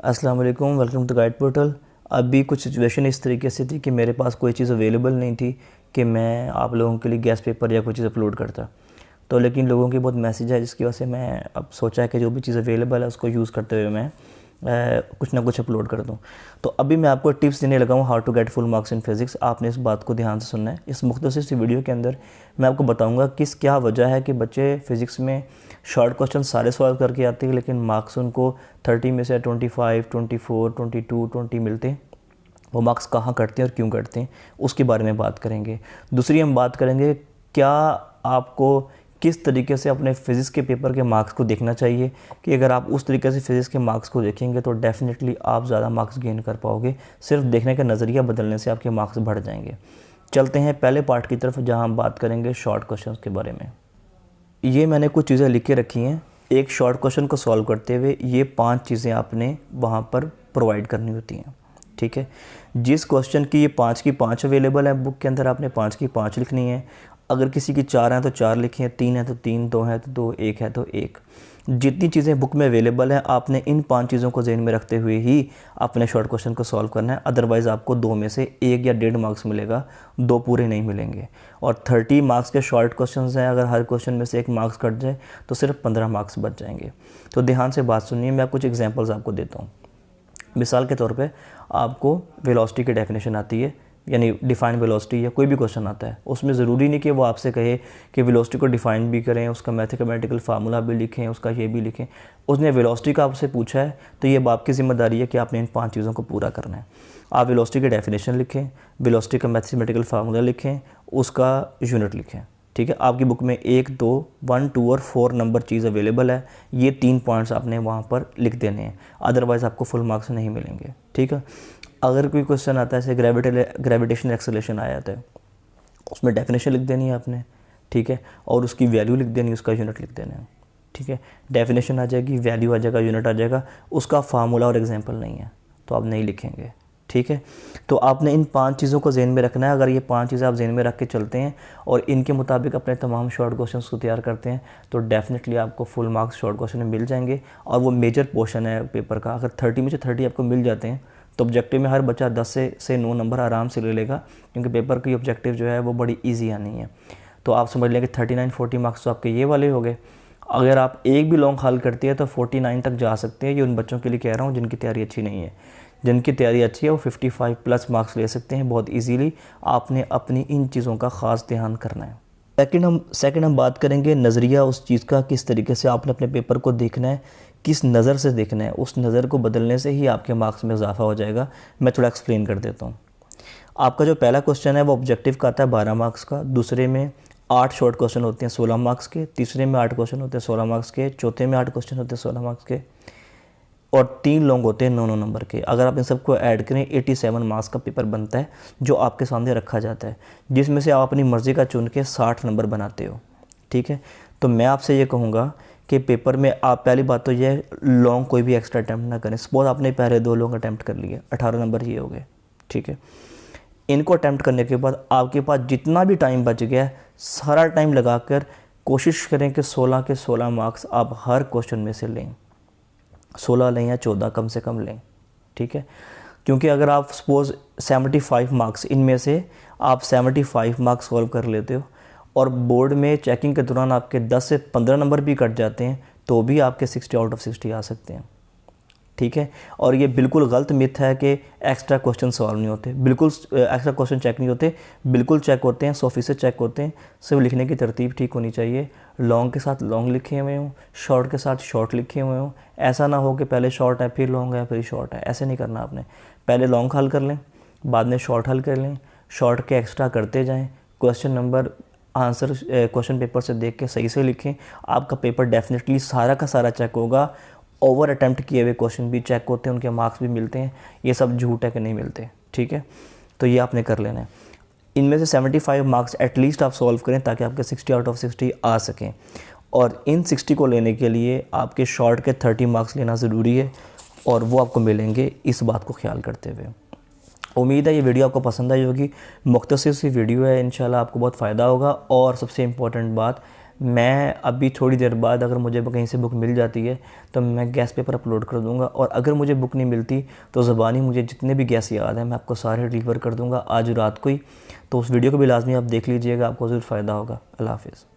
अस्सलाम वालेकुम, welcome to guide portal. अभी कुछ सिचुएशन इस तरीके से थी कि मेरे पास कोई चीज़ अवेलेबल नहीं थी कि मैं आप लोगों के लिए गैस पेपर या कोई चीज़ अपलोड करता। तो लेकिन लोगों की बहुत मैसेज है जिसकी वजह से मैं अब सोचा है कि जो भी चीज़ अवेलेबल है उसको यूज़ करते हुए मैं कुछ ना कुछ अपलोड कर दूं। तो अभी मैं आपको टिप्स देने लगा हूँ how to get full marks in physics. आपने इस बात को ध्यान से सुनना है। इस मुख्तसर सी वीडियो के अंदर मैं आपको बताऊंगा किस क्या वजह है कि बच्चे फ़िज़िक्स में शॉर्ट क्वेश्चन सारे सॉल्व करके आते हैं लेकिन मार्क्स उनको 30 में से 25, 24, 22, 20 मिलते हैं। वो मार्क्स कहाँ कटते हैं और क्यों कटते हैं उसके बारे में बात करेंगे। दूसरी हम बात करेंगे क्या आपको किस तरीके से अपने फ़िज़िक्स के पेपर के मार्क्स को देखना चाहिए कि अगर आप उस तरीके से फ़िज़िक्स के मार्क्स को देखेंगे तो डेफ़िनेटली आप ज़्यादा मार्क्स गेन कर पाओगे। सिर्फ देखने का नज़रिया बदलने से आपके मार्क्स बढ़ जाएंगे। चलते हैं पहले पार्ट की तरफ जहां हम बात करेंगे शॉर्ट क्वेश्चंस के बारे में। ये मैंने कुछ चीज़ें लिख के रखी हैं। एक शॉर्ट क्वेश्चन को सॉल्व करते हुए ये 5 चीज़ें आपने वहाँ पर प्रोवाइड करनी होती हैं, ठीक है। जिस क्वेश्चन की ये 5 की 5 अवेलेबल है बुक के अंदर, आपने 5 की 5 लिखनी है। अगर किसी की 4 हैं तो 4 लिखें, 3 है तो 3, 2 है तो 2, 1 है तो 1। जितनी चीज़ें बुक में अवेलेबल हैं आपने इन 5 चीज़ों को ज़हन में रखते हुए ही अपने शॉर्ट क्वेश्चन को सॉल्व करना है। अदरवाइज़ आपको 2 में से 1 या 1.5 मार्क्स मिलेगा, 2 पूरे नहीं मिलेंगे। और 30 मार्क्स के शॉर्ट क्वेश्चंस हैं, अगर हर क्वेश्चन में से 1 मार्क्स कट जाए तो सिर्फ 15 मार्क्स बच जाएंगे। तो ध्यान से बात सुनिए, मैं कुछ एग्जांपल्स आपको देता हूँ। मिसाल के तौर पे आपको वेलोसिटी की डेफिनेशन आती है, यानी डिफाइन वेलोसिटी या कोई भी क्वेश्चन आता है, उसमें ज़रूरी नहीं कि वो आपसे कहे कि वेलोसिटी को डिफाइन भी करें, उसका मैथमेटिकल फार्मूला भी लिखें, उसका ये भी लिखें। उसने वेलोसिटी का आपसे पूछा है तो ये आपकी ज़िम्मेदारी है कि आपने इन 5 चीज़ों को पूरा करना है। आप वेलोसिटी की डेफिनेशन लिखें, वेलोसिटी का मैथमेटिकल फार्मूला लिखें, उसका यूनिट लिखें, ठीक है। आपकी बुक में 1, 2, 1, 2 और 4 नंबर चीज़ अवेलेबल है। ये 3 पॉइंट्स आपने वहाँ पर लिख देने हैं, अदरवाइज़ आपको फुल मार्क्स नहीं मिलेंगे, ठीक है। अगर कोई क्वेश्चन आता है जैसे ग्रेविटेशनल एक्सेलरेशन आ जाता है, उसमें डेफिनेशन लिख देनी है आपने, ठीक है, और उसकी वैल्यू लिख देनी है, उसका यूनिट लिख देना है, ठीक है। डेफिनेशन आ जाएगी, वैल्यू आ जाएगा, यूनिट आ जाएगा, उसका फार्मूला और एग्जाम्पल नहीं है तो आप नहीं लिखेंगे, ठीक है। तो आपने इन 5 चीज़ों को ज़हन में रखना है। अगर ये 5 चीज़ें आप ज़हन में रख के चलते हैं और इनके मुताबिक अपने तमाम शॉर्ट क्वेश्चन को तैयार करते हैं तो डेफिनेटली आपको फुल मार्क्स शॉर्ट क्वेश्चन में मिल जाएंगे। और वो मेजर पोर्शन है पेपर का। अगर 30 में से 30 आपको मिल जाते हैं तो ऑब्जेक्टिव में हर बच्चा 10 से 9 नंबर आराम से ले लेगा, क्योंकि पेपर की ऑब्जेक्टिव जो है वो बड़ी ईजी आनी है। तो आप समझ लें कि 39-40 मार्क्स तो आपके ये वाले हो गए। अगर आप एक भी लॉन्ग हल करती है तो 49 तक जा सकते हैं। ये उन बच्चों के लिए कह रहा हूँ जिनकी तैयारी अच्छी नहीं है। जिनकी तैयारी अच्छी है वो 55 प्लस मार्क्स ले सकते हैं बहुत इजीली। आपने अपनी इन चीज़ों का ख़ास ध्यान करना है। सेकंड हम बात करेंगे नज़रिया उस चीज़ का, किस तरीके से आपने अपने पेपर को देखना है, किस नज़र से देखना है। उस नज़र को बदलने से ही आपके मार्क्स में इजाफा हो जाएगा। मैं थोड़ा एक्सप्लेन कर देता हूँ। आपका जो पहला क्वेश्चन है वो ऑब्जेक्टिव का आता है 12 मार्क्स का, दूसरे में 8 शॉर्ट क्वेश्चन होते हैं 16 मार्क्स के, तीसरे में 8 क्वेश्चन होते हैं 16 मार्क्स के, चौथे में 8 क्वेश्चन होते हैं 16 मार्क्स के, और 3 लॉन्ग होते हैं 9-9 नंबर के। अगर आप इन सबको ऐड करें 87 मार्क्स का पेपर बनता है जो आपके सामने रखा जाता है, जिसमें से आप अपनी मर्ज़ी का चुन के 60 नंबर बनाते हो, ठीक है। तो मैं आपसे ये कहूँगा कि पेपर में आप पहली बात तो ये लॉन्ग कोई भी एक्स्ट्रा अटैम्प्ट ना करें। सपोज आपने पहले 2 लॉन्ग अटैम्प्ट कर लिए, 18 नंबर ये हो गए, ठीक है। इनको अटैम्प्ट करने के बाद आपके पास जितना भी टाइम बच गया सारा टाइम लगाकर कोशिश करें कि 16 के 16 मार्क्स आप हर क्वेश्चन में से लें। 16 लें या 14 कम से कम लें, ठीक है। क्योंकि अगर आप सपोज़ 75 मार्क्स, इनमें से आप 75 मार्क्स सॉल्व कर लेते हो और बोर्ड में चेकिंग के दौरान आपके 10 से 15 नंबर भी कट जाते हैं तो भी आपके 60 आउट ऑफ 60 आ सकते हैं, ठीक है। और ये बिल्कुल गलत मिथ है कि एक्स्ट्रा क्वेश्चन सॉल्व नहीं होते। बिल्कुल एक्स्ट्रा क्वेश्चन चेक नहीं होते, बिल्कुल चेक होते हैं, 100% चेक होते हैं। सिर्फ लिखने की तरतीब ठीक होनी चाहिए। लॉन्ग के साथ लॉन्ग लिखे हुए हों, शॉर्ट के साथ शॉर्ट लिखे हुए हों। ऐसा ना हो कि पहले शॉर्ट है फिर लॉन्ग है फिर शॉर्ट है, ऐसे नहीं करना आपने। पहले लॉन्ग हल कर लें, बाद में शॉर्ट हल कर लें, शॉर्ट के एक्स्ट्रा करते जाएँ। Question number answer question paper से देख के सही से लिखें। आपका पेपर डेफिनेटली सारा का सारा चेक होगा। ओवर अटैम्प्ट किए हुए क्वेश्चन भी चेक होते हैं, उनके मार्क्स भी मिलते हैं। ये सब झूठ है कि नहीं मिलते, ठीक है। तो ये आपने कर लेना है। इनमें से 75 मार्क्स एटलीस्ट आप सॉल्व करें ताकि आपके 60 आउट ऑफ 60 आ सकें। और इन 60 को लेने के लिए आपके शॉर्ट के 30 मार्क्स लेना ज़रूरी है और वो आपको मिलेंगे, इस बात को ख्याल करते हुए। उम्मीद है ये वीडियो आपको पसंद आई होगी। मुख्तसर सी वीडियो है, इंशाल्लाह आपको बहुत फ़ायदा होगा। और सबसे इम्पोर्टेंट बात, मैं अभी थोड़ी देर बाद अगर मुझे कहीं से बुक मिल जाती है तो मैं गैस पेपर अपलोड कर दूंगा, और अगर मुझे बुक नहीं मिलती तो ज़बानी मुझे जितने भी गैस याद हैं मैं आपको सारे डिलीवर कर दूंगा आज रात को ही। तो उस वीडियो को भी लाजमी आप देख लीजिएगा, आपको ज़रूर फ़ायदा होगा। अल्लाह हाफ़िज़।